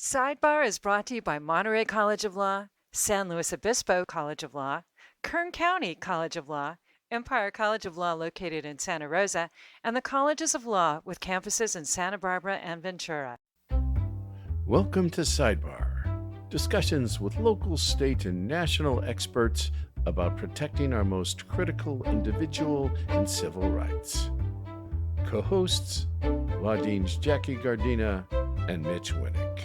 SideBar is brought to you by Monterey College of Law, San Luis Obispo College of Law, Kern County College of Law, Empire College of Law located in Santa Rosa, and the Colleges of Law with campuses in Santa Barbara and Ventura. Welcome to SideBar, discussions with local, state, and national experts about protecting our most critical individual and civil rights. Co-hosts, Law Deans Jackie Gardina and Mitch Winnick.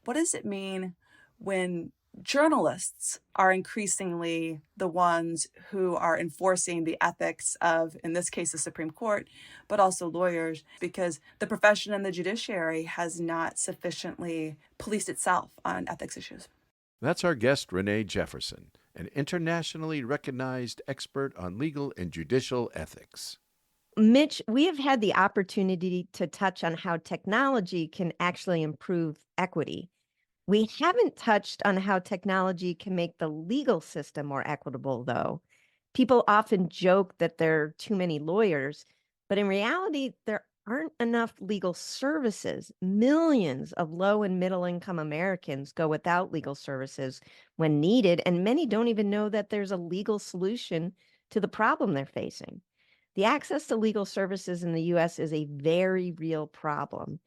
What does it mean when journalists are increasingly the ones who are enforcing the ethics of, in this case, the Supreme Court, but also lawyers, because the profession and the judiciary has not sufficiently policed itself on ethics issues? That's our guest, Renee Jefferson, an internationally recognized expert on legal and judicial ethics. Mitch, we have had the opportunity to touch on how technology can actually improve equity. We haven't touched on how technology can make the legal system more equitable, though. People often joke that there are too many lawyers, but in reality, there aren't enough legal services. Millions of low and middle income Americans go without legal services when needed, and many don't even know that there's a legal solution to the problem they're facing. The access to legal services in the U.S. is a very real problem.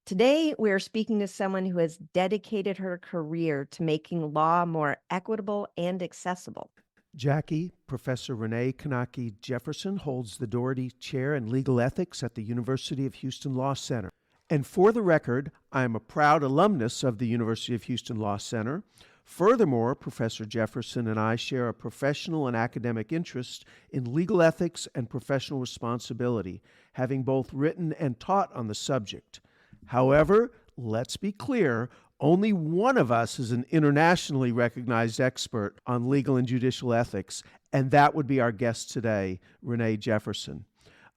Today, we are speaking to someone who has dedicated her career to making law more equitable and accessible. Jackie, Professor Renee Knake Jefferson holds the Doherty Chair in Legal Ethics at the University of Houston Law Center. And for the record, I am a proud alumnus of the University of Houston Law Center. Furthermore, Professor Jefferson and I share a professional and academic interest in legal ethics and professional responsibility, having both written and taught on the subject. However, let's be clear, only one of us is an internationally recognized expert on legal and judicial ethics, and that would be our guest today, Renee Jefferson.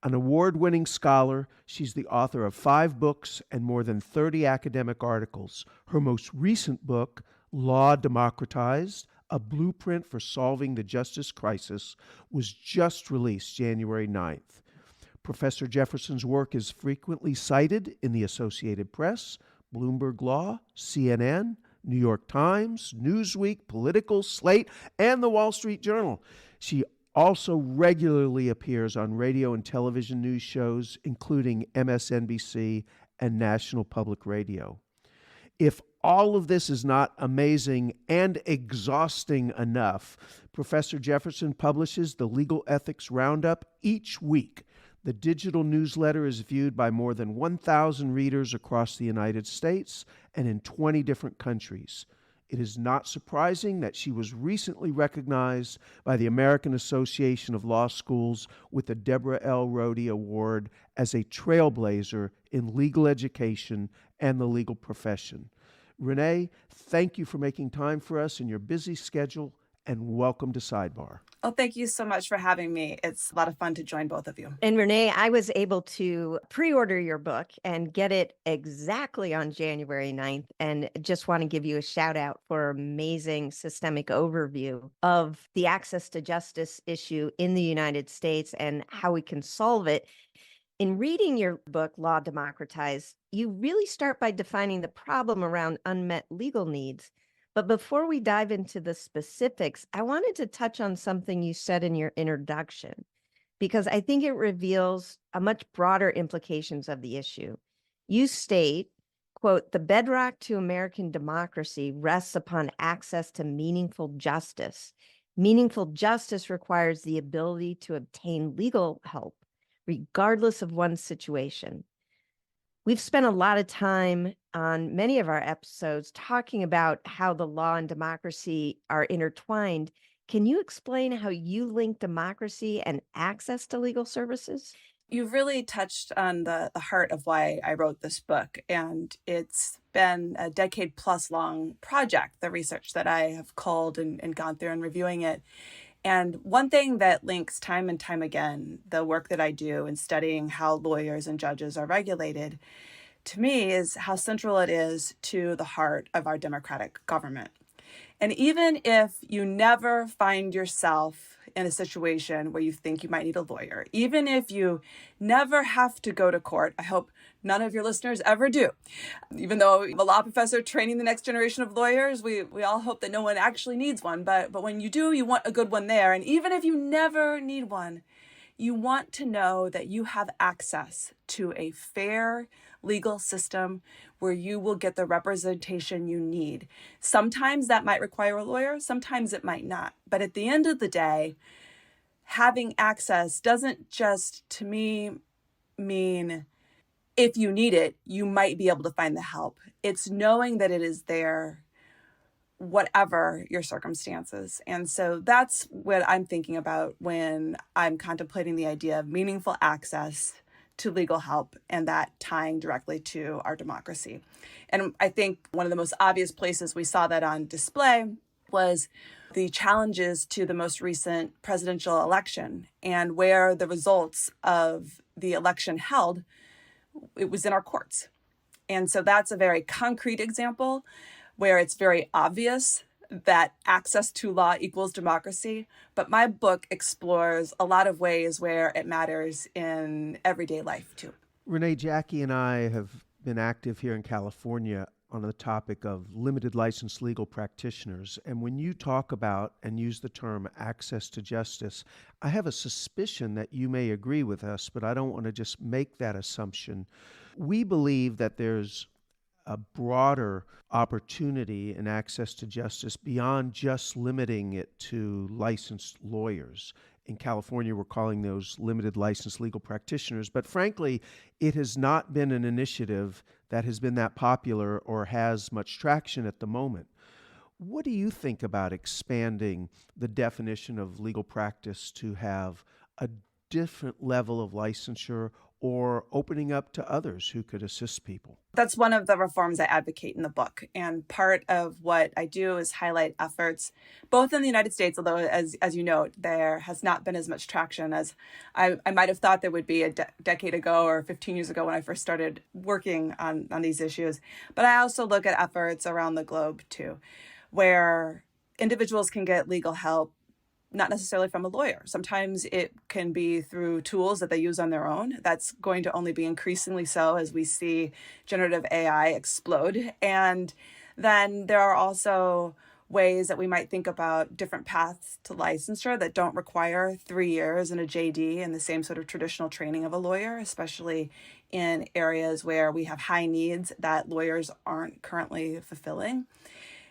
An award-winning scholar, she's the author of 5 books and more than 30 academic articles. Her most recent book, Law Democratized, A Blueprint for Solving the Justice Crisis, was just released January 9th. Professor Jefferson's work is frequently cited in the Associated Press, Bloomberg Law, CNN, New York Times, Newsweek, Political, Slate, and the Wall Street Journal. She also regularly appears on radio and television news shows, including MSNBC and National Public Radio. If all of this is not amazing and exhausting enough, Professor Jefferson publishes the Legal Ethics Roundup each week. The digital newsletter is viewed by more than 1,000 readers across the United States and in 20 different countries. It is not surprising that she was recently recognized by the American Association of Law Schools with the Deborah L. Rhodey Award as a trailblazer in legal education and the legal profession. Renee, thank you for making time for us in your busy schedule, and welcome to SideBar. Oh, thank you so much for having me. It's a lot of fun to join both of you. And Renee, I was able to pre-order your book and get it exactly on January 9th. And just want to give you a shout out for amazing systemic overview of the access to justice issue in the United States and how we can solve it. In reading your book, Law Democratized, you really start by defining the problem around unmet legal needs. But before we dive into the specifics, I wanted to touch on something you said in your introduction, because I think it reveals a much broader implications of the issue. You state, quote, "The bedrock to American democracy rests upon access to meaningful justice. Meaningful justice requires the ability to obtain legal help, regardless of one's situation." We've spent a lot of time on many of our episodes talking about how the law and democracy are intertwined. Can you explain how you link democracy and access to legal services? You've really touched on the heart of why I wrote this book, and it's been a decade-plus long project, the research that I have culled and gone through and reviewing it. And one thing that links time and time again, the work that I do in studying how lawyers and judges are regulated, to me is how central it is to the heart of our democratic government. And even if you never find yourself in a situation where you think you might need a lawyer, even if you never have to go to court, I hope none of your listeners ever do. Even though I'm a law professor training the next generation of lawyers, we all hope that no one actually needs one. But when you do, you want a good one there. And even if you never need one, you want to know that you have access to a fair legal system where you will get the representation you need. Sometimes that might require a lawyer, sometimes it might not. But at the end of the day, having access doesn't just, to me, mean if you need it, you might be able to find the help. It's knowing that it is there, whatever your circumstances. And so that's what I'm thinking about when I'm contemplating the idea of meaningful access to legal help and that tying directly to our democracy. And I think one of the most obvious places we saw that on display was the challenges to the most recent presidential election, and where the results of the election held, it was in our courts. And so that's a very concrete example where it's very obvious that access to law equals democracy. But my book explores a lot of ways where it matters in everyday life too. Renee, Jackie and I have been active here in California on the topic of limited license legal practitioners. And when you talk about and use the term access to justice, I have a suspicion that you may agree with us, but I don't want to just make that assumption. We believe that there's a broader opportunity and access to justice beyond just limiting it to licensed lawyers. In California, we're calling those limited license legal practitioners. But frankly, it has not been an initiative that has been that popular or has much traction at the moment. What do you think about expanding the definition of legal practice to have a different level of licensure, or opening up to others who could assist people? That's one of the reforms I advocate in the book. And part of what I do is highlight efforts, both in the United States, although as you note, there has not been as much traction as I might have thought there would be a decade ago or 15 years ago when I first started working on these issues. But I also look at efforts around the globe too, where individuals can get legal help, not necessarily from a lawyer. Sometimes it can be through tools that they use on their own. That's going to only be increasingly so as we see generative AI explode. And then there are also ways that we might think about different paths to licensure that don't require 3 years and a JD and the same sort of traditional training of a lawyer, especially in areas where we have high needs that lawyers aren't currently fulfilling.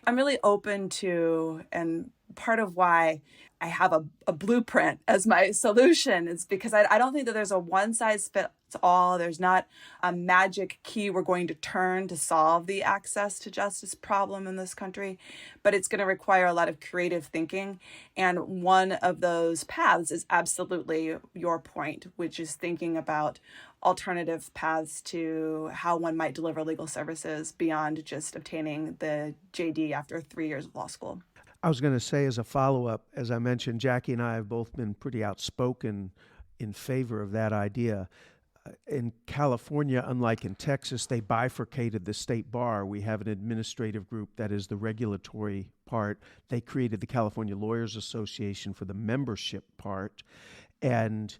I'm really open to, and part of why I have a blueprint as my solution is because I don't think that there's a one size fits all. There's not a magic key we're going to turn to solve the access to justice problem in this country, but it's going to require a lot of creative thinking. And one of those paths is absolutely your point, which is thinking about alternative paths to how one might deliver legal services beyond just obtaining the JD after 3 years of law school. I was going to say, as a follow-up, as I mentioned, Jackie and I have both been pretty outspoken in favor of that idea. In California, unlike in Texas, they bifurcated the state bar. We have an administrative group that is the regulatory part. They created the California Lawyers Association for the membership part. And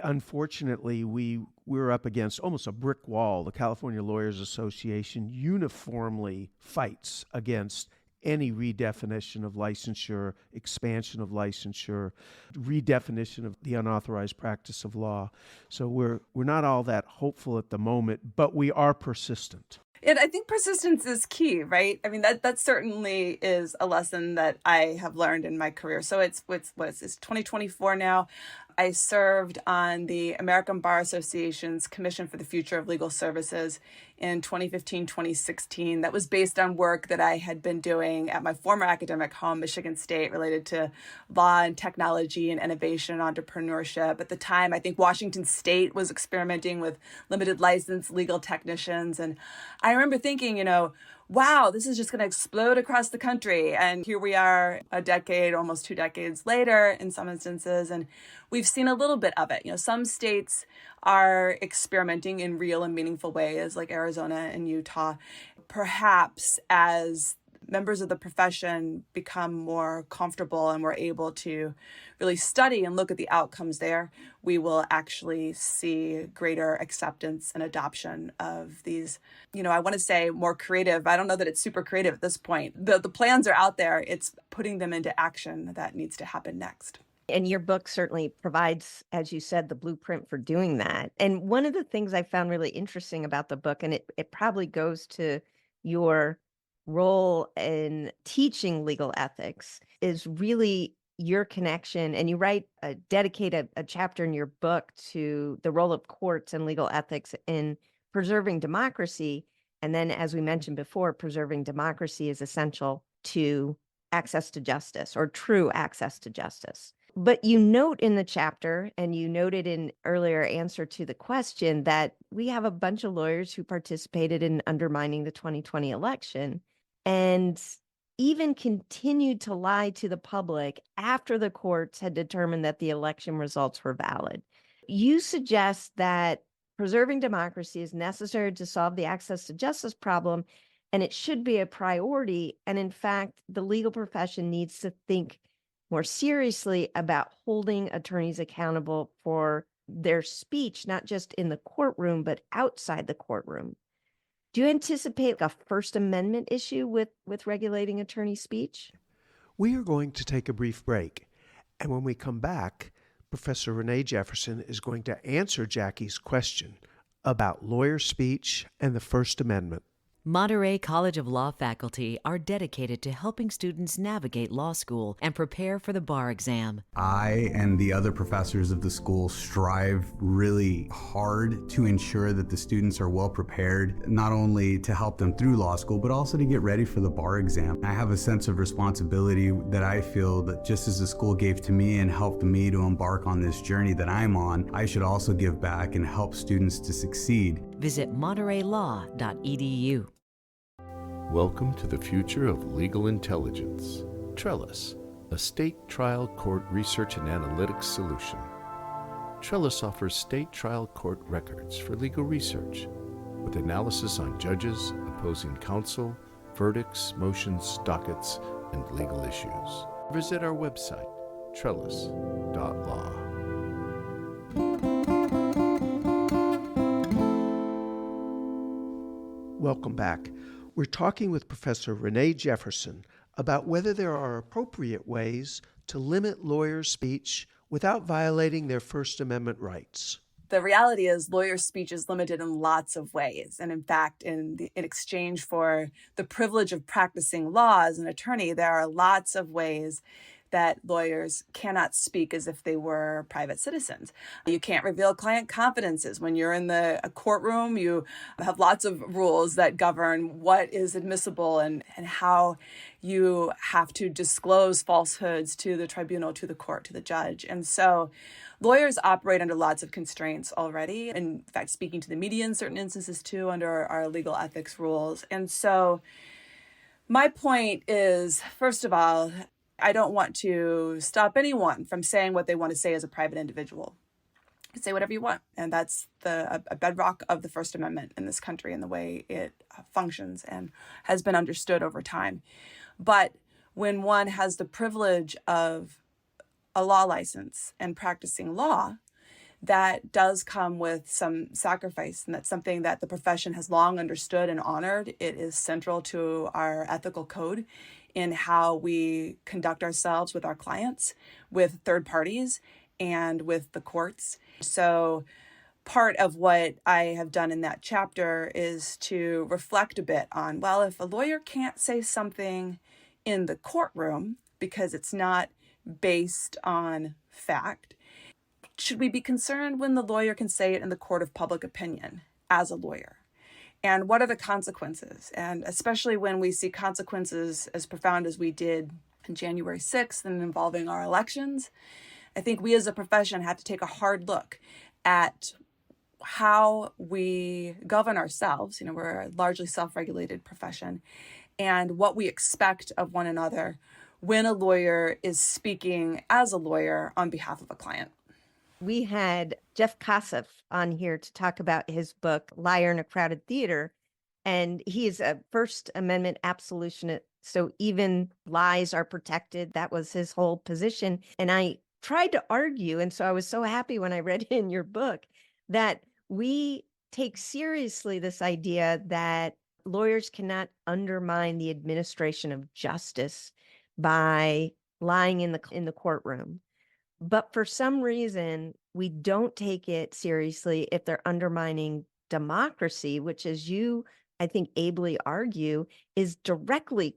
unfortunately, we're up against almost a brick wall. The California Lawyers Association uniformly fights against any redefinition of licensure, expansion of licensure, redefinition of the unauthorized practice of law. So we're not all that hopeful at the moment, but we are persistent. And I think persistence is key, right? I mean, that certainly is a lesson that I have learned in my career. So it's 2024 now. I served on the American Bar Association's Commission for the Future of Legal Services in 2015, 2016. That was based on work that I had been doing at my former academic home, Michigan State, related to law and technology and innovation and entrepreneurship. At the time, I think Washington State was experimenting with limited license legal technicians. And I remember thinking, wow, this is just going to explode across the country. And here we are a decade, almost 2 decades later in some instances. And we've seen a little bit of it. Some states are experimenting in real and meaningful ways, like Arizona and Utah. Perhaps as members of the profession become more comfortable and we're able to really study and look at the outcomes there, we will actually see greater acceptance and adoption of these, I want to say more creative. I don't know that it's super creative at this point. The plans are out there. It's putting them into action that needs to happen next. And your book certainly provides, as you said, the blueprint for doing that. And one of the things I found really interesting about the book, and it probably goes to your role in teaching legal ethics, is really your connection. And you dedicate a chapter in your book to the role of courts and legal ethics in preserving democracy. And then, as we mentioned before, preserving democracy is essential to access to justice, or true access to justice. But you note in the chapter, and you noted in earlier answer to the question, that we have a bunch of lawyers who participated in undermining the 2020 election and even continued to lie to the public after the courts had determined that the election results were valid. You suggest that preserving democracy is necessary to solve the access to justice problem, and it should be a priority. And in fact, the legal profession needs to think more seriously about holding attorneys accountable for their speech, not just in the courtroom, but outside the courtroom. Do you anticipate a First Amendment issue with regulating attorney speech? We are going to take a brief break. And when we come back, Professor Renee Jefferson is going to answer Jackie's question about lawyer speech and the First Amendment. Monterey College of Law faculty are dedicated to helping students navigate law school and prepare for the bar exam. I and the other professors of the school strive really hard to ensure that the students are well prepared, not only to help them through law school, but also to get ready for the bar exam. I have a sense of responsibility that I feel that just as the school gave to me and helped me to embark on this journey that I'm on, I should also give back and help students to succeed. Visit montereylaw.edu. Welcome to the future of legal intelligence. Trellis, a state trial court research and analytics solution. Trellis offers state trial court records for legal research, with analysis on judges, opposing counsel, verdicts, motions, dockets, and legal issues. Visit our website, trellis.law. Welcome back. We're talking with Professor Renee Jefferson about whether there are appropriate ways to limit lawyers' speech without violating their First Amendment rights. The reality is lawyers' speech is limited in lots of ways. And in fact, in exchange for the privilege of practicing law as an attorney, there are lots of ways that lawyers cannot speak as if they were private citizens. You can't reveal client confidences. When you're in a courtroom, you have lots of rules that govern what is admissible and how you have to disclose falsehoods to the tribunal, to the court, to the judge. And so lawyers operate under lots of constraints already. In fact, speaking to the media in certain instances too, under our legal ethics rules. And so my point is, first of all, I don't want to stop anyone from saying what they want to say as a private individual. You can say whatever you want. And that's a bedrock of the First Amendment in this country and the way it functions and has been understood over time. But when one has the privilege of a law license and practicing law, that does come with some sacrifice. And that's something that the profession has long understood and honored. It is central to our ethical code in how we conduct ourselves with our clients, with third parties, and with the courts. So part of what I have done in that chapter is to reflect a bit on, well, if a lawyer can't say something in the courtroom because it's not based on fact, should we be concerned when the lawyer can say it in the court of public opinion as a lawyer? And what are the consequences? And especially when we see consequences as profound as we did on January 6th and involving our elections, I think we as a profession have to take a hard look at how we govern ourselves. We're a largely self-regulated profession, and what we expect of one another when a lawyer is speaking as a lawyer on behalf of a client. We had Jeff Kossoff on here to talk about his book, Liar in a Crowded Theater. And he is a First Amendment absolutionist So even lies are protected. That was his whole position. And I tried to argue, and so I was so happy when I read in your book that we take seriously this idea that lawyers cannot undermine the administration of justice by lying in the courtroom. But for some reason, we don't take it seriously if they're undermining democracy, which, as you, I think, ably argue, is directly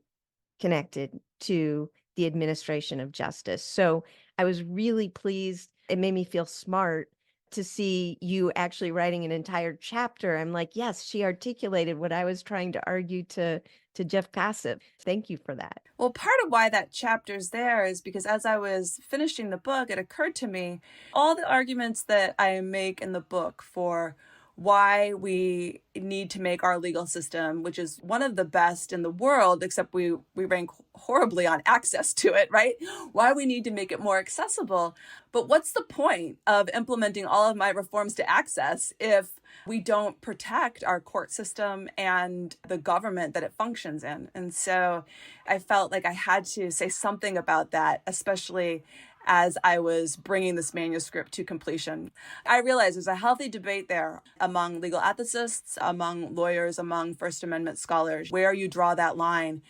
connected to the administration of justice. So I was really pleased. It made me feel smart to see you actually writing an entire chapter. I'm like, yes, she articulated what I was trying to argue to Jeff Gossip. Thank you for that. Well, part of why that chapter's there is because as I was finishing the book, it occurred to me all the arguments that I make in the book for why we need to make our legal system, which is one of the best in the world, except we rank horribly on access to it, right? Why we need to make it more accessible. But what's the point of implementing all of my reforms to access if we don't protect our court system and the government that it functions in? And so I felt like I had to say something about that, especially as I was bringing this manuscript to completion. I realized there's a healthy debate there among legal ethicists, among lawyers, among First Amendment scholars, where you draw that line.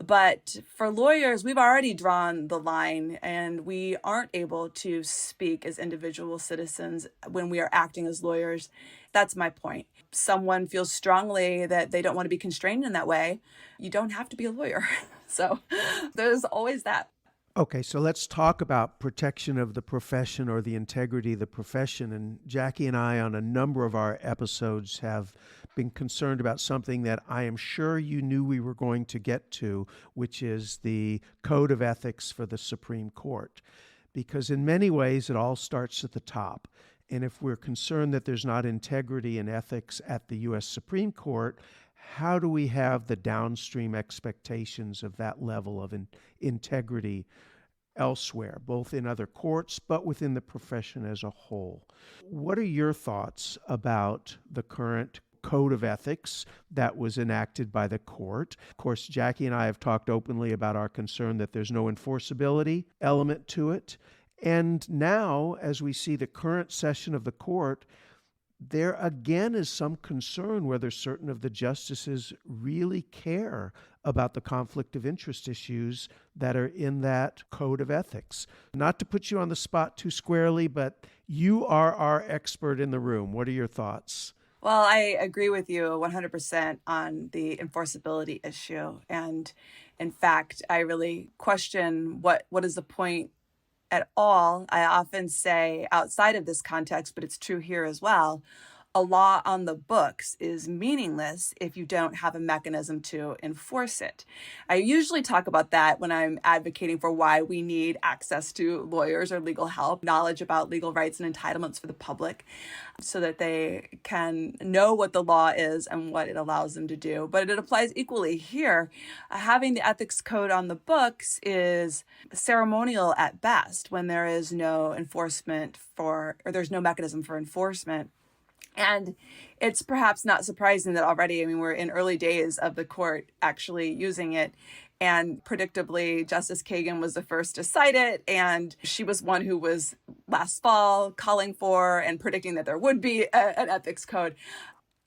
But for lawyers, we've already drawn the line, and we aren't able to speak as individual citizens when we are acting as lawyers. That's my point. Someone feels strongly that they don't want to be constrained in that way. You don't have to be a lawyer. So there's always that. Okay, so let's talk about protection of the profession or the integrity of the profession. And Jackie and I, on a number of our episodes, have been concerned about something that I am sure you knew we were going to get to, which is the Code of Ethics for the Supreme Court. Because in many ways, it all starts at the top. And if we're concerned that there's not integrity and ethics at the U.S. Supreme Court, how do we have the downstream expectations of that level of integrity elsewhere, both in other courts, but within the profession as a whole? What are your thoughts about the current Code of Ethics that was enacted by the court? Of course, Jackie and I have talked openly about our concern that there's no enforceability element to it. And now, as we see the current session of the court, there again is some concern whether certain of the justices really care about the conflict of interest issues that are in that Code of Ethics. Not to put you on the spot too squarely, but you are our expert in the room. What are your thoughts? Well, I agree with you 100% on the enforceability issue. And in fact, I really question what is the point at all. I often say outside of this context, but it's true here as well, a law on the books is meaningless if you don't have a mechanism to enforce it. I usually talk about that when I'm advocating for why we need access to lawyers or legal help, knowledge about legal rights and entitlements for the public, so that they can know what the law is and what it allows them to do. But it applies equally here. Having the ethics code on the books is ceremonial at best when there is no enforcement or there's no mechanism for enforcement. And it's perhaps not surprising that already, we're in early days of the court actually using it. And predictably, Justice Kagan was the first to cite it. And she was one who was last fall calling for and predicting that there would be an ethics code.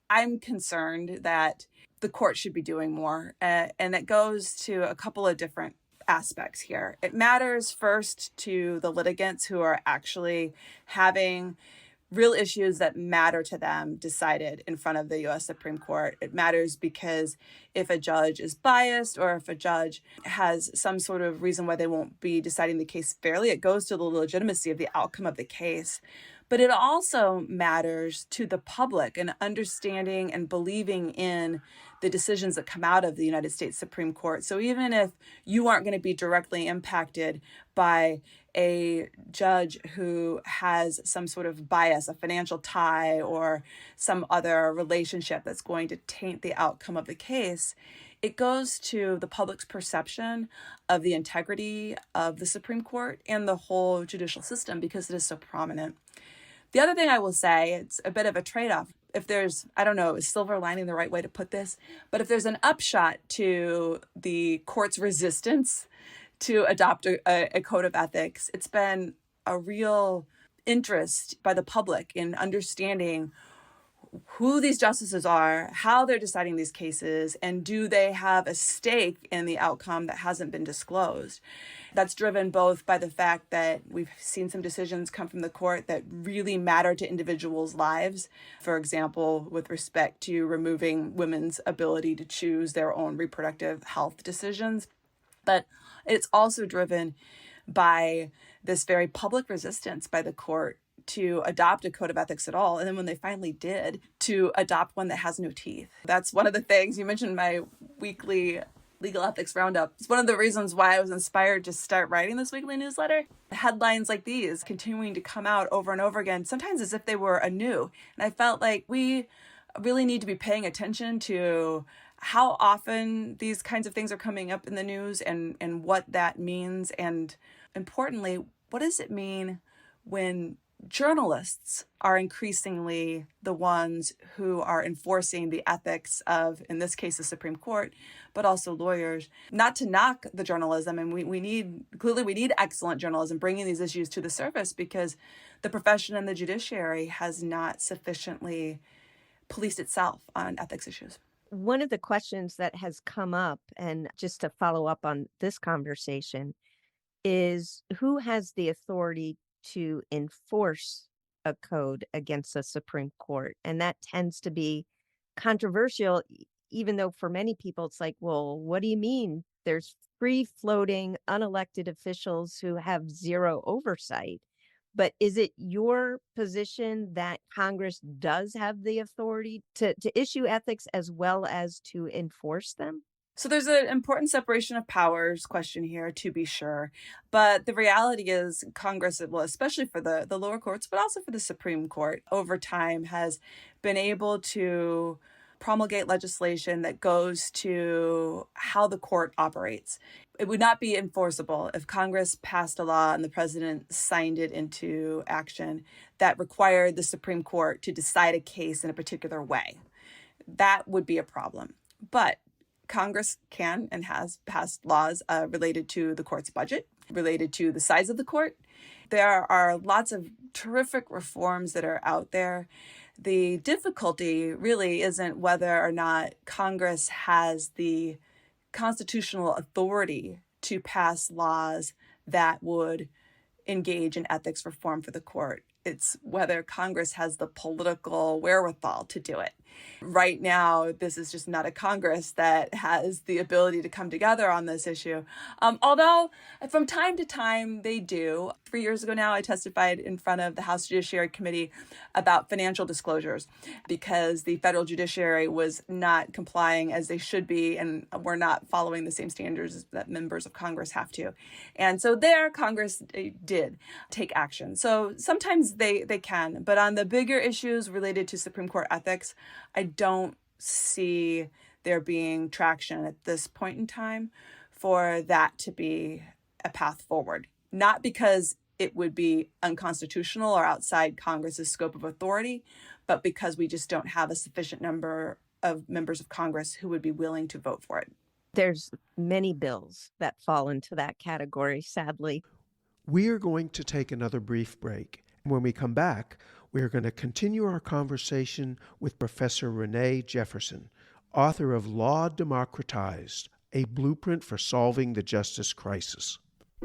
I'm concerned that the court should be doing more. And that goes to a couple of different aspects here. It matters first to the litigants who are actually having real issues that matter to them decided in front of the U.S. Supreme Court. It matters because if a judge is biased or if a judge has some sort of reason why they won't be deciding the case fairly, it goes to the legitimacy of the outcome of the case. But it also matters to the public and understanding and believing in the decisions that come out of the United States Supreme Court. So even if you aren't going to be directly impacted by a judge who has some sort of bias, a financial tie, or some other relationship that's going to taint the outcome of the case, it goes to the public's perception of the integrity of the Supreme Court and the whole judicial system because it is so prominent. The other thing I will say, it's a bit of a trade-off. if there's, I don't know, is silver lining the right way to put this? But if there's an upshot to the court's resistance to adopt a code of ethics, it's been a real interest by the public in understanding who these justices are, how they're deciding these cases, and do they have a stake in the outcome that hasn't been disclosed. That's driven both by the fact that we've seen some decisions come from the court that really matter to individuals' lives. For example, with respect to removing women's ability to choose their own reproductive health decisions. But it's also driven by this very public resistance by the court to adopt a code of ethics at all. And then when they finally did, to adopt one that has no teeth. That's one of the things, you mentioned my weekly legal ethics roundup. It's one of the reasons why I was inspired to start writing this weekly newsletter. Headlines like these continuing to come out over and over again, sometimes as if they were anew. And I felt like we really need to be paying attention to how often these kinds of things are coming up in the news and what that means. And importantly, what does it mean when journalists are increasingly the ones who are enforcing the ethics of, in this case, the Supreme Court, but also lawyers? Not to knock the journalism, and we need excellent journalism bringing these issues to the surface, because the profession and the judiciary has not sufficiently policed itself on ethics issues. One of the questions that has come up, and just to follow up on this conversation, is who has the authority to enforce a code against the Supreme Court? And that tends to be controversial, even though for many people it's like, well, what do you mean? There's free-floating, unelected officials who have zero oversight. But is it your position that Congress does have the authority to issue ethics as well as to enforce them? So there's an important separation of powers question here, to be sure. But the reality is Congress, well, especially for the lower courts, but also for the Supreme Court, over time has been able to promulgate legislation that goes to how the court operates. It would not be enforceable if Congress passed a law and the president signed it into action that required the Supreme Court to decide a case in a particular way. That would be a problem. But Congress can and has passed laws related to the court's budget, related to the size of the court. There are lots of terrific reforms that are out there. The difficulty really isn't whether or not Congress has the constitutional authority to pass laws that would engage in ethics reform for the court. It's whether Congress has the political wherewithal to do it. Right now, this is just not a Congress that has the ability to come together on this issue. Although from time to time they do. 3 years ago now, I testified in front of the House Judiciary Committee about financial disclosures because the federal judiciary was not complying as they should be and were not following the same standards that members of Congress have to. And so there, Congress did take action. So sometimes they can, but on the bigger issues related to Supreme Court ethics, I don't see there being traction at this point in time for that to be a path forward. Not because it would be unconstitutional or outside Congress's scope of authority, but because we just don't have a sufficient number of members of Congress who would be willing to vote for it. There's many bills that fall into that category, sadly. We are going to take another brief break. When we come back, we are going to continue our conversation with Professor Renee Jefferson, author of Law Democratized, a blueprint for solving the justice crisis.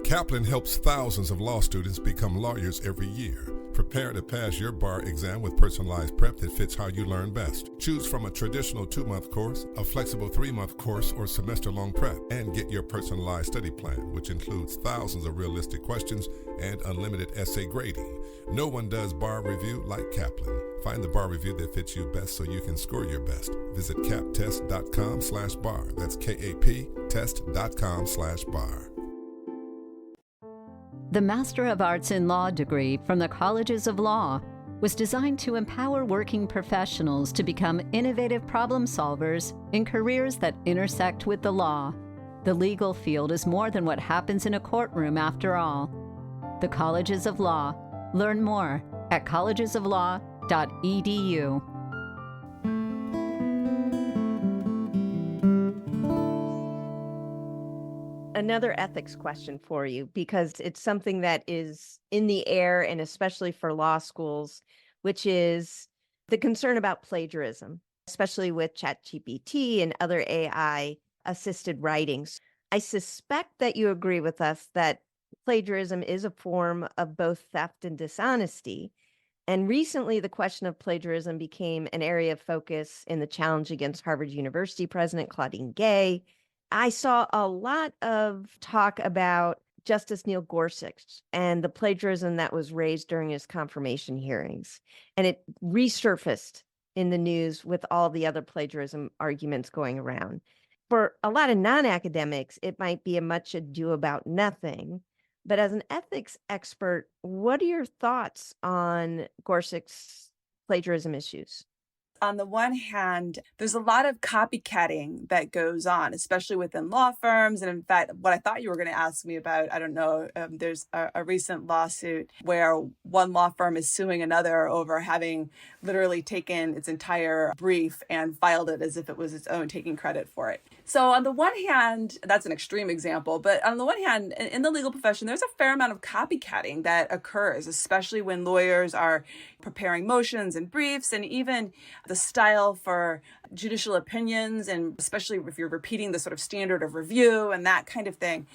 Kaplan helps thousands of law students become lawyers every year. Prepare to pass your bar exam with personalized prep that fits how you learn best. Choose from a traditional 2-month course, a flexible 3-month course, or semester-long prep, and get your personalized study plan, which includes thousands of realistic questions and unlimited essay grading. No one does bar review like Kaplan. Find the bar review that fits you best so you can score your best. Visit captest.com/bar. That's KAP test.com/bar. The Master of Arts in Law degree from the Colleges of Law was designed to empower working professionals to become innovative problem solvers in careers that intersect with the law. The legal field is more than what happens in a courtroom after all. The Colleges of Law. Learn more at collegesoflaw.edu. Another ethics question for you, because it's something that is in the air, and especially for law schools, which is the concern about plagiarism, especially with ChatGPT and other AI assisted writings. I suspect that you agree with us that plagiarism is a form of both theft and dishonesty. And recently, the question of plagiarism became an area of focus in the challenge against Harvard University President Claudine Gay. I saw a lot of talk about Justice Neil Gorsuch and the plagiarism that was raised during his confirmation hearings. And it resurfaced in the news with all the other plagiarism arguments going around. For a lot of non-academics, it might be a much ado about nothing. But as an ethics expert, what are your thoughts on Gorsuch's plagiarism issues? On the one hand, there's a lot of copycatting that goes on, especially within law firms. And in fact, what I thought you were going to ask me about, I don't know, there's a recent lawsuit where one law firm is suing another over having literally taken its entire brief and filed it as if it was its own, taking credit for it. So on the one hand, that's an extreme example, but on the one hand, in the legal profession, there's a fair amount of copycatting that occurs, especially when lawyers are preparing motions and briefs, and even the style for judicial opinions, and especially if you're repeating the sort of standard of review and that kind of thing.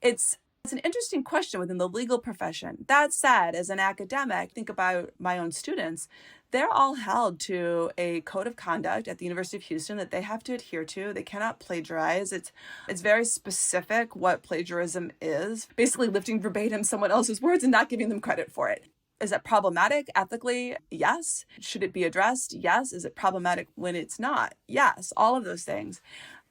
It's an interesting question within the legal profession. That said, as an academic, think about my own students. They're all held to a code of conduct at the University of Houston that they have to adhere to. They cannot plagiarize. It's very specific what plagiarism is. Basically lifting verbatim someone else's words and not giving them credit for it. Is that problematic ethically? Yes. Should it be addressed? Yes. Is it problematic when it's not? Yes. All of those things.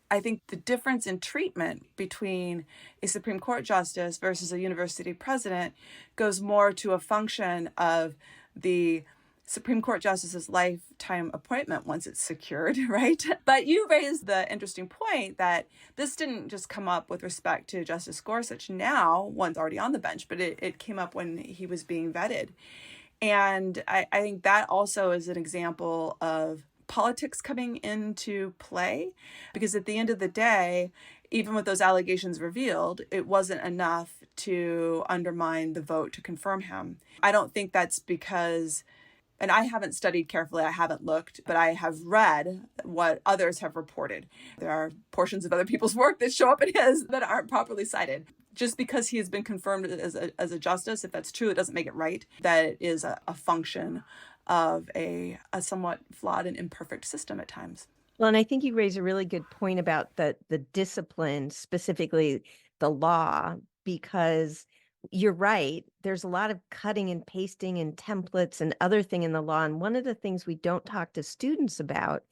I think the difference in treatment between a Supreme Court justice versus a university president goes more to a function of the Supreme Court justice's lifetime appointment once it's secured, right? But you raised the interesting point that this didn't just come up with respect to Justice Gorsuch now, one's already on the bench, but it came up when he was being vetted. And I think that also is an example of politics coming into play, because at the end of the day, even with those allegations revealed, it wasn't enough to undermine the vote to confirm him. I don't think that's because, and I haven't studied carefully, I haven't looked, but I have read what others have reported. There are portions of other people's work that show up in his that aren't properly cited. Just because he has been confirmed as a justice, if that's true, it doesn't make it right. That is a function of a somewhat flawed and imperfect system at times. Well, and I think you raise a really good point about the discipline, specifically the law, because you're right. There's a lot of cutting and pasting and templates and other thing in the law. And one of the things we don't talk to students about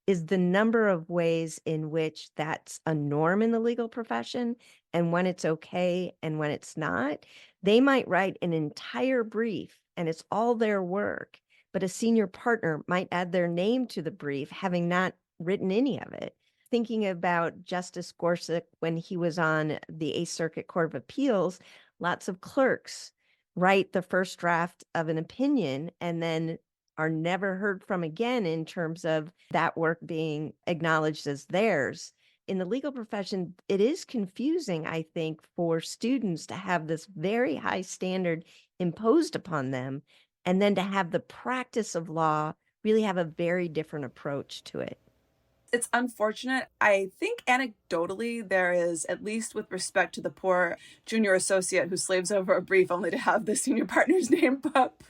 is the number of ways in which that's a norm in the legal profession, and when it's okay and when it's not. They might write an entire brief and it's all their work, but a senior partner might add their name to the brief, having not written any of it. Thinking about Justice Gorsuch when he was on the Eighth Circuit Court of Appeals, lots of clerks write the first draft of an opinion and then are never heard from again in terms of that work being acknowledged as theirs. In the legal profession, it is confusing, I think, for students to have this very high standard imposed upon them, and then to have the practice of law really have a very different approach to it. It's unfortunate. I think anecdotally, there is, at least with respect to the poor junior associate who slaves over a brief only to have the senior partner's name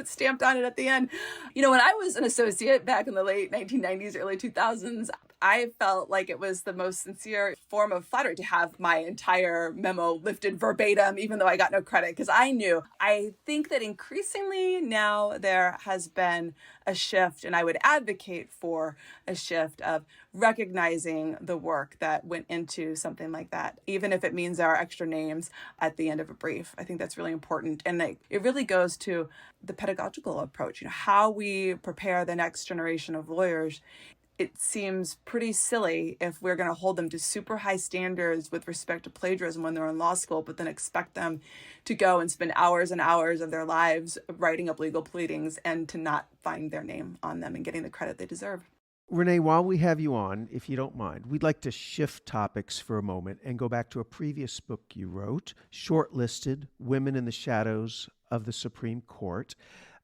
stamped on it at the end. You know, when I was an associate back in the late 1990s, early 2000s, I felt like it was the most sincere form of flattery to have my entire memo lifted verbatim, even though I got no credit, because I knew. I think that increasingly now there has been a shift, and I would advocate for a shift of recognizing the work that went into something like that, even if it means there are extra names at the end of a brief. I think that's really important. And it really goes to the pedagogical approach, you know, how we prepare the next generation of lawyers. It seems pretty silly if we're going to hold them to super high standards with respect to plagiarism when they're in law school, but then expect them to go and spend hours and hours of their lives writing up legal pleadings and to not find their name on them and getting the credit they deserve. Renee, while we have you on, if you don't mind, we'd like to shift topics for a moment and go back to a previous book you wrote, Shortlisted: Women in the Shadows of the Supreme Court.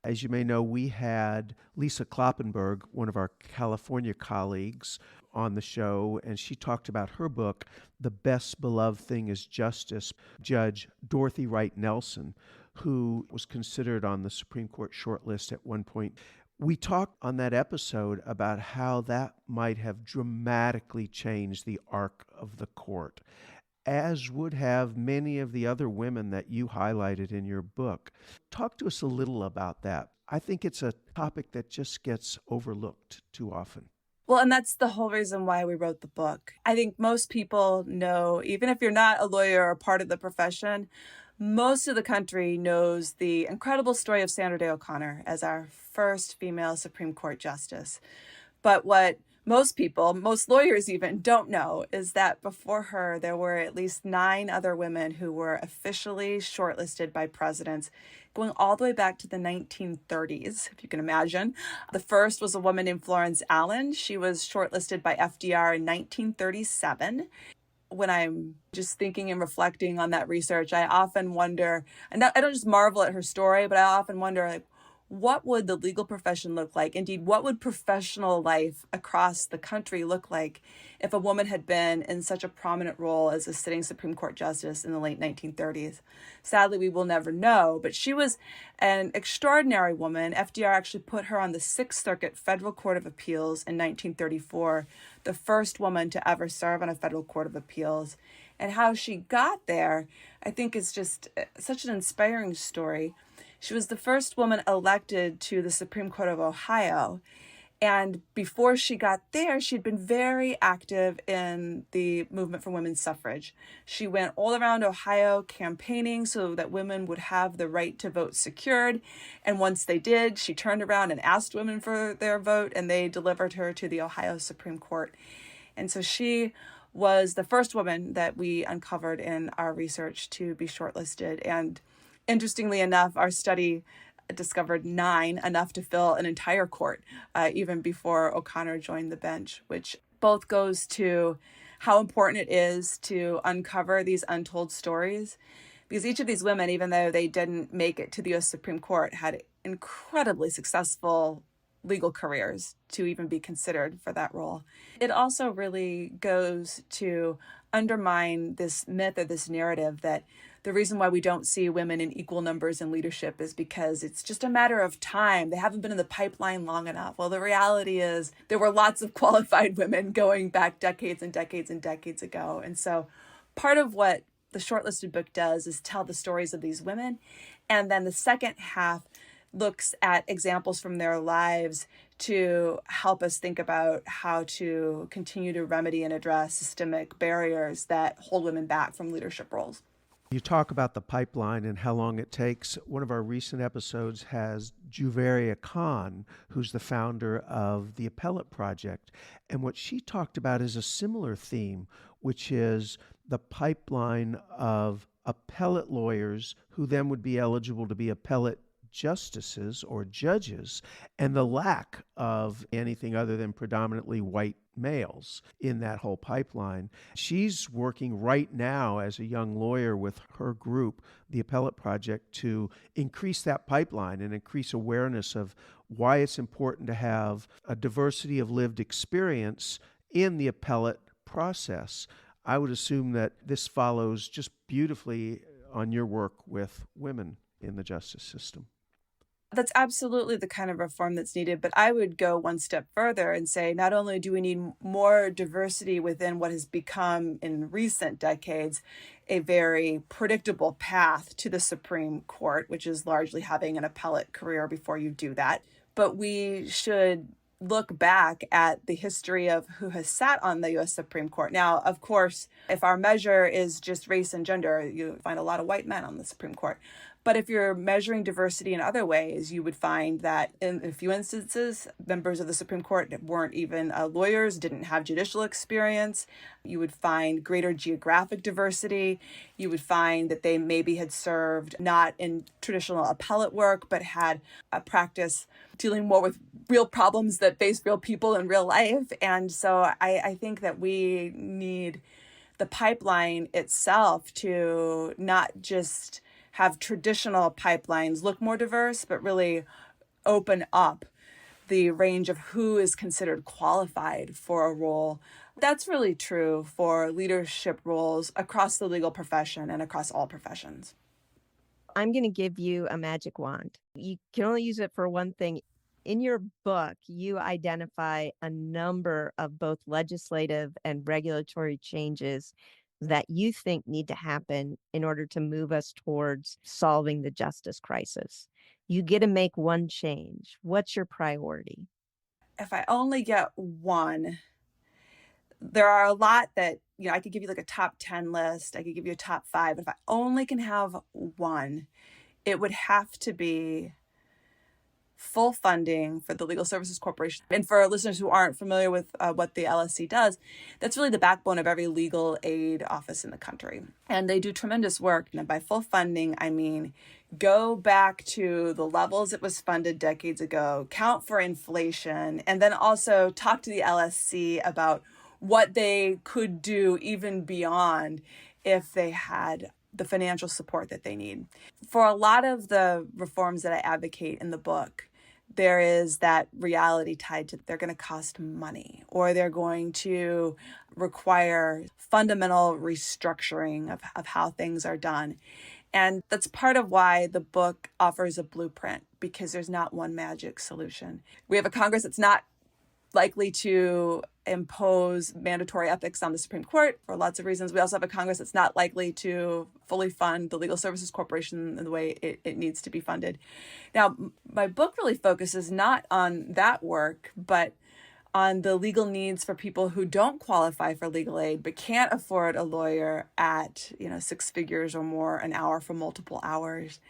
As you may know, we had Lisa Kloppenberg, one of our California colleagues, on the show, and she talked about her book, The Best Beloved Thing is Justice, Judge Dorothy Wright Nelson, who was considered on the Supreme Court shortlist at one point. We talked on that episode about how that might have dramatically changed the arc of the court, as would have many of the other women that you highlighted in your book. Talk to us a little about that. I think it's a topic that just gets overlooked too often. Well, and that's the whole reason why we wrote the book. I think most people know, even if you're not a lawyer or part of the profession, most of the country knows the incredible story of Sandra Day O'Connor as our first female Supreme Court justice. But what most people, most lawyers even, don't know is that before her, there were at least 9 other women who were officially shortlisted by presidents, going all the way back to the 1930s, if you can imagine. The first was a woman named Florence Allen. She was shortlisted by FDR in 1937. When I'm just thinking and reflecting on that research, I often wonder, and I don't just marvel at her story, but I often wonder, like, what would the legal profession look like? Indeed, what would professional life across the country look like if a woman had been in such a prominent role as a sitting Supreme Court justice in the late 1930s? Sadly, we will never know, but she was an extraordinary woman. FDR actually put her on the Sixth Circuit Federal Court of Appeals in 1934, the first woman to ever serve on a federal court of appeals. And how she got there, I think, is just such an inspiring story. She was the first woman elected to the Supreme Court of Ohio. And before she got there, she'd been very active in the movement for women's suffrage. She went all around Ohio campaigning so that women would have the right to vote secured. And once they did, she turned around and asked women for their vote, and they delivered her to the Ohio Supreme Court. And so she was the first woman that we uncovered in our research to be shortlisted. And interestingly enough, our study discovered 9, enough to fill an entire court, even before O'Connor joined the bench, which both goes to how important it is to uncover these untold stories. Because each of these women, even though they didn't make it to the U.S. Supreme Court, had incredibly successful legal careers to even be considered for that role. It also really goes to undermine this myth or this narrative that the reason why we don't see women in equal numbers in leadership is because it's just a matter of time. They haven't been in the pipeline long enough. Well, the reality is there were lots of qualified women going back decades and decades and decades ago. And so part of what the shortlisted book does is tell the stories of these women. And then the second half looks at examples from their lives to help us think about how to continue to remedy and address systemic barriers that hold women back from leadership roles. You talk about the pipeline and how long it takes. One of our recent episodes has Juvaria Khan, who's the founder of the Appellate Project. And what she talked about is a similar theme, which is the pipeline of appellate lawyers who then would be eligible to be appellate justices or judges, and the lack of anything other than predominantly white males in that whole pipeline. She's working right now as a young lawyer with her group, the Appellate Project, to increase that pipeline and increase awareness of why it's important to have a diversity of lived experience in the appellate process. I would assume that this follows just beautifully on your work with women in the justice system. That's absolutely the kind of reform that's needed, but I would go one step further and say not only do we need more diversity within what has become in recent decades a very predictable path to the Supreme Court, which is largely having an appellate career before you do that, but we should look back at the history of who has sat on the U.S. Supreme Court. Now, of course, if our measure is just race and gender, you find a lot of white men on the Supreme Court. But if you're measuring diversity in other ways, you would find that in a few instances, members of the Supreme Court weren't even lawyers, didn't have judicial experience. You would find greater geographic diversity. You would find that they maybe had served not in traditional appellate work, but had a practice dealing more with real problems that face real people in real life. And so I think that we need the pipeline itself to not just have traditional pipelines look more diverse, but really open up the range of who is considered qualified for a role. That's really true for leadership roles across the legal profession and across all professions. I'm going to give you a magic wand. You can only use it for one thing. In your book, you identify a number of both legislative and regulatory changes that you think need to happen in order to move us towards solving the justice crisis. You get to make one change. What's your priority? If I only get one, there are a lot that, I could give you like a top 10 list. I could give you a top 5. But if I only can have one, it would have to be full funding for the Legal Services Corporation. And for listeners who aren't familiar with what the LSC does, that's really the backbone of every legal aid office in the country. And they do tremendous work. And by full funding, I mean go back to the levels it was funded decades ago, count for inflation, and then also talk to the LSC about what they could do even beyond if they had the financial support that they need. For a lot of the reforms that I advocate in the book, there is that reality tied to they're going to cost money, or they're going to require fundamental restructuring of how things are done. And that's part of why the book offers a blueprint, because there's not one magic solution. We have a Congress that's not likely to impose mandatory ethics on the Supreme Court for lots of reasons. We also have a Congress that's not likely to fully fund the Legal Services Corporation in the way it needs to be funded. Now, my book really focuses not on that work, but on the legal needs for people who don't qualify for legal aid but can't afford a lawyer at 6 figures or more an hour for multiple hours.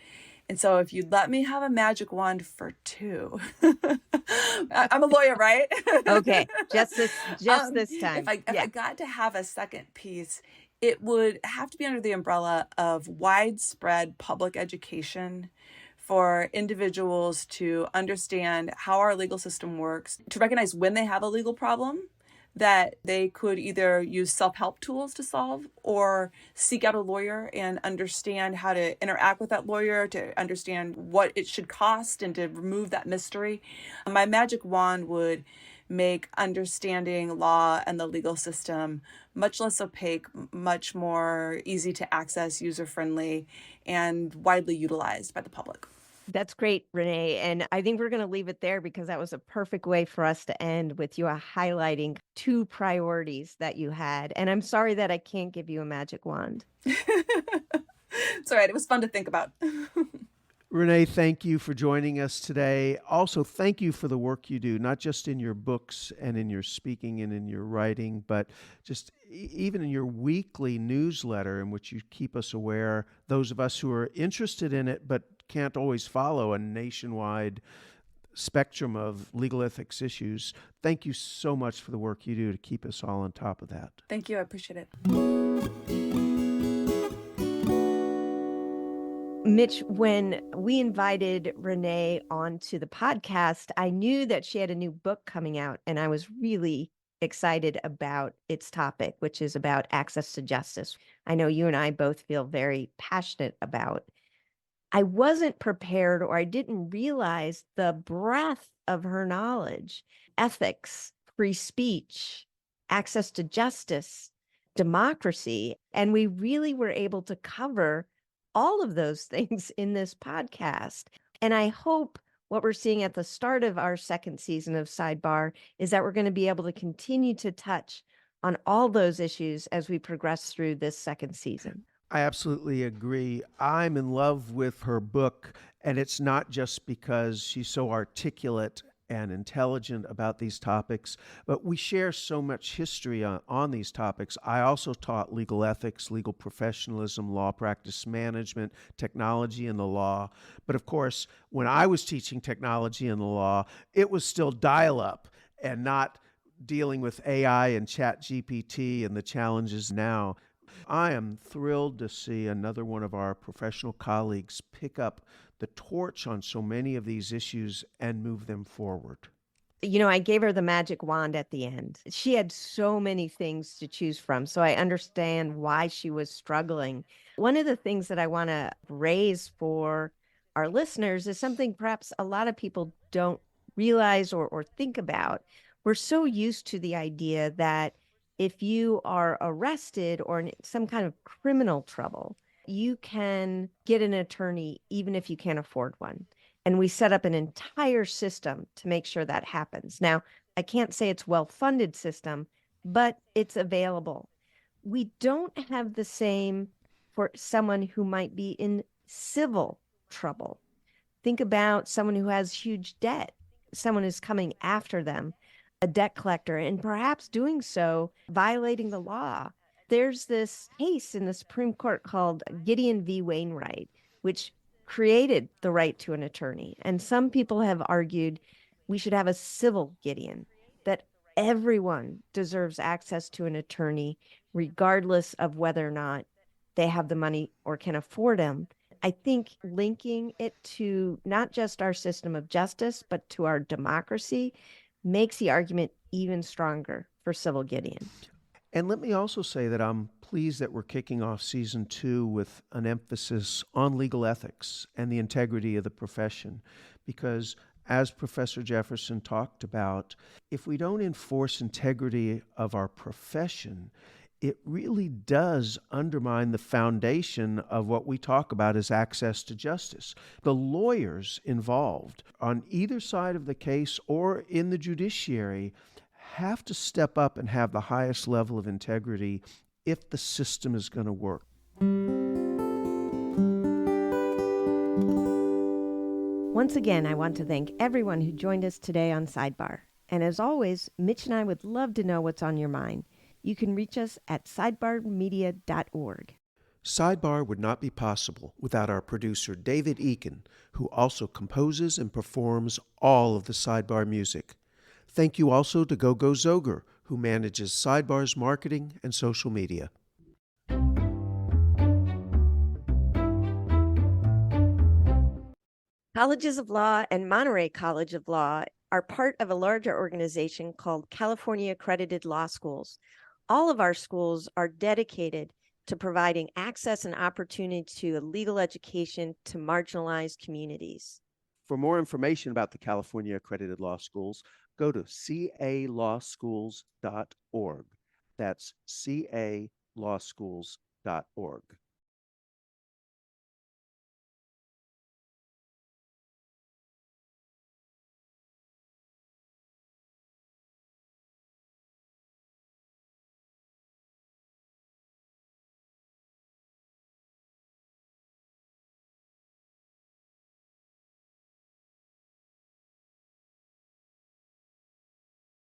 And so if you'd let me have a magic wand for 2, I'm a lawyer, right? Okay, just this time. If I got to have a second piece, it would have to be under the umbrella of widespread public education for individuals to understand how our legal system works, to recognize when they have a legal problem that they could either use self-help tools to solve or seek out a lawyer and understand how to interact with that lawyer, to understand what it should cost and to remove that mystery. My magic wand would make understanding law and the legal system much less opaque, much more easy to access, user-friendly, and widely utilized by the public. That's great, Renee. And I think we're going to leave it there because that was a perfect way for us to end with you highlighting 2 priorities that you had. And I'm sorry that I can't give you a magic wand. It's all right. It was fun to think about. Renee, thank you for joining us today. Also, thank you for the work you do, not just in your books and in your speaking and in your writing, but just even in your weekly newsletter in which you keep us aware, those of us who are interested in it but can't always follow a nationwide spectrum of legal ethics issues. Thank you so much for the work you do to keep us all on top of that. Thank you. I appreciate it. Mitch, when we invited Renee onto the podcast, I knew that she had a new book coming out, and I was really excited about its topic, which is about access to justice. I know you and I both feel very passionate about. I wasn't prepared, or I didn't realize the breadth of her knowledge: ethics, free speech, access to justice, democracy. And we really were able to cover all of those things in this podcast. And I hope what we're seeing at the start of our second season of SideBar is that we're going to be able to continue to touch on all those issues as we progress through this second season. I absolutely agree. I'm in love with her book, and it's not just because she's so articulate and intelligent about these topics, but we share so much history on these topics. I also taught legal ethics, legal professionalism, law practice management, technology in the law. But of course, when I was teaching technology in the law, it was still dial-up and not dealing with AI and Chat GPT and the challenges now. I am thrilled to see another one of our professional colleagues pick up the torch on so many of these issues and move them forward. You know, I gave her the magic wand at the end. She had so many things to choose from, so I understand why she was struggling. One of the things that I want to raise for our listeners is something perhaps a lot of people don't realize or think about. We're so used to the idea that if you are arrested or in some kind of criminal trouble, you can get an attorney even if you can't afford one. And we set up an entire system to make sure that happens. Now, I can't say it's a well-funded system, but it's available. We don't have the same for someone who might be in civil trouble. Think about someone who has huge debt, someone who's coming after them, a debt collector, and perhaps doing so violating the law. There's this case in the Supreme Court called Gideon v. Wainwright, which created the right to an attorney. And some people have argued we should have a civil Gideon, that everyone deserves access to an attorney, regardless of whether or not they have the money or can afford them. I think linking it to not just our system of justice, but to our democracy makes the argument even stronger for civil Gideon. And let me also say that I'm pleased that we're kicking off season 2 with an emphasis on legal ethics and the integrity of the profession. Because as Professor Jefferson talked about, if we don't enforce integrity of our profession, it really does undermine the foundation of what we talk about as access to justice. The lawyers involved on either side of the case or in the judiciary have to step up and have the highest level of integrity if the system is going to work. Once again, I want to thank everyone who joined us today on SideBar. And as always, Mitch and I would love to know what's on your mind. You can reach us at sidebarmedia.org. SideBar would not be possible without our producer, David Eakin, who also composes and performs all of the SideBar music. Thank you also to Gogo Zoger, who manages SideBar's marketing and social media. Colleges of Law and Monterey College of Law are part of a larger organization called California Accredited Law Schools. All of our schools are dedicated to providing access and opportunity to a legal education to marginalized communities. For more information about the California Accredited Law Schools, go to calawschools.org. That's calawschools.org.